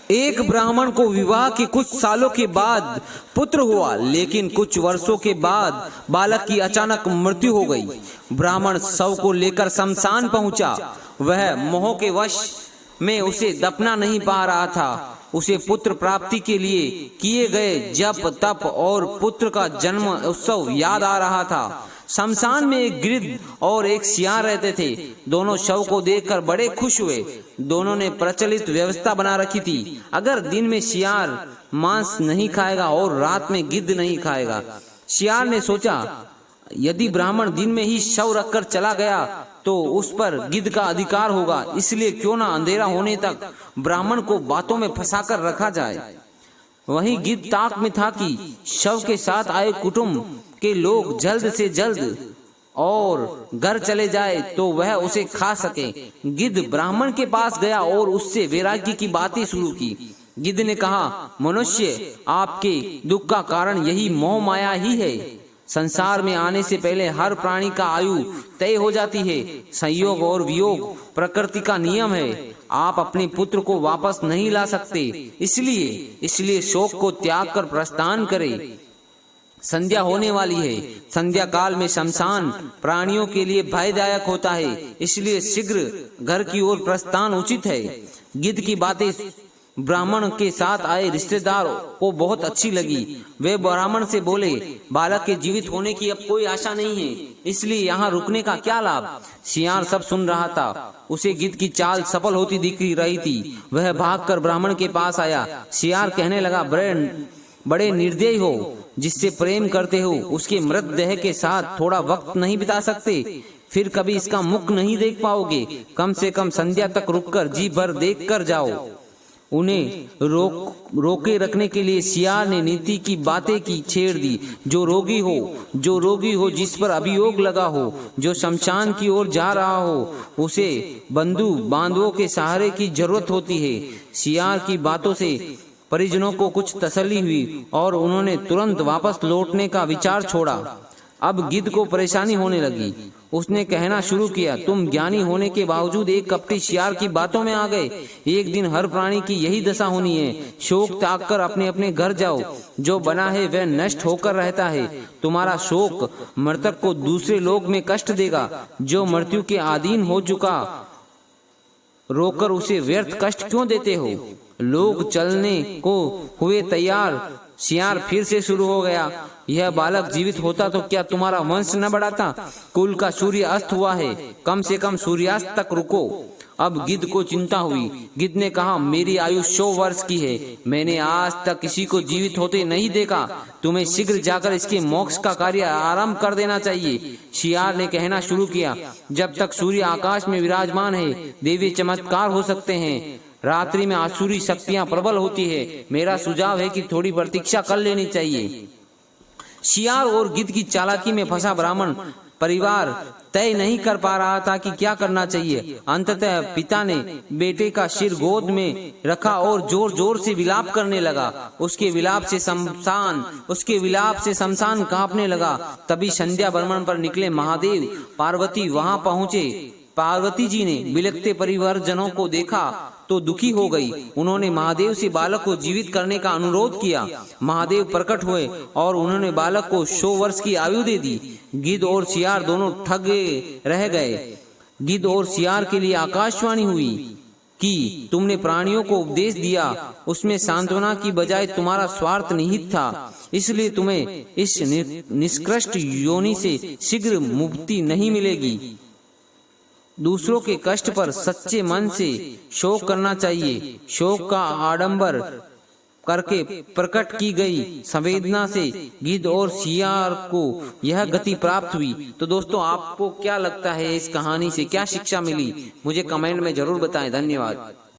एक ब्राह्मण को विवाह के कुछ सालों के बाद पुत्र हुआ, लेकिन कुछ वर्षों के बाद बालक की अचानक मृत्यु हो गई। ब्राह्मण शव को लेकर शमशान पहुंचा। वह मोह के वश में उसे दफना नहीं पा रहा था। उसे पुत्र प्राप्ति के लिए किए गए जप तप और पुत्र का जन्म उत्सव याद आ रहा था। शमशान में एक गिद्ध और एक सियार रहते थे। दोनों शव को देखकर बड़े खुश हुए। दोनों ने प्रचलित व्यवस्था बना रखी थी, अगर दिन में सियार मांस नहीं खाएगा और रात में गिद्ध नहीं खाएगा। सियार ने सोचा, यदि ब्राह्मण दिन में ही शव रखकर चला गया तो उस पर गिद्ध का अधिकार होगा, इसलिए क्यों ना अंधेरा होने तक ब्राह्मण को बातों में फंसाकर रखा जाए। वहीं गिद्ध ताक में था कि शव के साथ आए कुटुंब के लोग जल्द से जल्द और घर चले जाए तो वह उसे खा सके। गिद्ध ब्राह्मण के पास गया और उससे वैराग्य की बातें शुरू की। गिद्ध ने कहा, मनुष्य, आपके दुख का कारण यही मोह माया ही है। संसार में आने से पहले हर प्राणी का आयु तय हो जाती है। संयोग और वियोग प्रकृति का नियम है। आप अपने पुत्र को वापस नहीं ला सकते, इसलिए शोक को त्याग कर प्रस्थान करें। संध्या होने वाली है। संध्या काल में शमशान प्राणियों के लिए भयदायक होता है, इसलिए शीघ्र घर की ओर प्रस्थान उचित है। गिद्ध की बातें ब्राह्मण के साथ आए रिश्तेदार को बहुत अच्छी लगी। वे ब्राह्मण से बोले, बालक के जीवित होने की अब कोई आशा नहीं है, इसलिए यहाँ रुकने का क्या लाभ। सियार सब सुन रहा था। उसे गिद्ध की चाल सफल होती दिख रही थी। वह भागकर ब्राह्मण के पास आया। सियार कहने लगा, बड़े निर्दयी हो, जिससे प्रेम करते हो उसके मृतदेह के साथ थोड़ा वक्त नहीं बिता सकते, फिर कभी इसका मुख नहीं देख पाओगे। कम से कम संध्या तक रुककर जी भर देख कर जाओ। उन्हें रोके रखने के लिए सियार ने नीति की बातें की छेड़ दी। जो रोगी हो, जिस पर अभियोग लगा हो, जो शमशान की ओर जा रहा हो, उसे बंधु बांधवों के सहारे की जरूरत होती है। सियार की बातों से परिजनों को कुछ तसल्ली हुई और उन्होंने तुरंत वापस लौटने का विचार छोड़ा। अब गिद्ध को परेशानी होने लगी। उसने कहना शुरू किया, तुम ज्ञानी होने के बावजूद एक कपटी सियार की बातों में आ गए। एक दिन हर प्राणी की यही दशा होनी है। शोक त्याग कर अपने अपने घर जाओ। जो बना है वह नष्ट होकर रहता है। तुम्हारा शोक मृतक को दूसरे लोक में कष्ट देगा। जो मृत्यु के अधीन हो चुका, रोकर उसे व्यर्थ कष्ट क्यों देते हो। लोग चलने को हुए तैयार। सियार फिर से शुरू हो गया, यह बालक जीवित होता तो क्या तुम्हारा वंश न बढ़ाता। कुल का सूर्य अस्त हुआ है, कम से कम सूर्यास्त तक रुको। अब गिद्ध को चिंता हुई। गिद्ध ने कहा, मेरी आयु 100 वर्ष की है। मैंने आज तक किसी को जीवित होते नहीं देखा। तुम्हें शीघ्र जाकर इसके मोक्ष का कार्य आरंभ कर देना चाहिए। सियार ने कहना शुरू किया, जब तक सूर्य आकाश में विराजमान है देवी चमत्कार हो सकते हैं। रात्रि में आसुरी शक्तियां प्रबल होती है। मेरा सुझाव है कि थोड़ी प्रतीक्षा कर लेनी चाहिए। सियार और गिद्ध की चालाकी में फंसा ब्राह्मण परिवार तय नहीं कर पा रहा था कि क्या करना चाहिए। अंततः पिता ने बेटे का सिर गोद में रखा और जोर जोर से विलाप करने लगा। उसके विलाप से शमशान कांपने लगा। तभी संध्या भ्रमण पर निकले महादेव पार्वती वहां पहुंचे। पार्वती जी ने बिलखते परिवारजनों को देखा तो दुखी हो गई। उन्होंने महादेव से बालक को जीवित करने का अनुरोध किया। महादेव प्रकट हुए और उन्होंने बालक को 100 वर्ष की आयु दे दी। गिद्ध और सियार दोनों ठगे रह गए। गिद्ध और सियार के लिए आकाशवाणी हुई कि तुमने प्राणियों को उपदेश दिया, उसमें सांत्वना की बजाय तुम्हारा स्वार्थ निहित था, इसलिए तुम्हें इस निष्कृष्ट योनि से शीघ्र मुक्ति नहीं मिलेगी। दूसरों के कष्ट पर सच्चे मन से शोक करना चाहिए। शोक का आडंबर करके प्रकट की गई संवेदना से गिद्ध और सियार को यह गति प्राप्त हुई। तो दोस्तों, आपको क्या लगता है इस कहानी से क्या शिक्षा मिली, मुझे कमेंट में जरूर बताएं। धन्यवाद।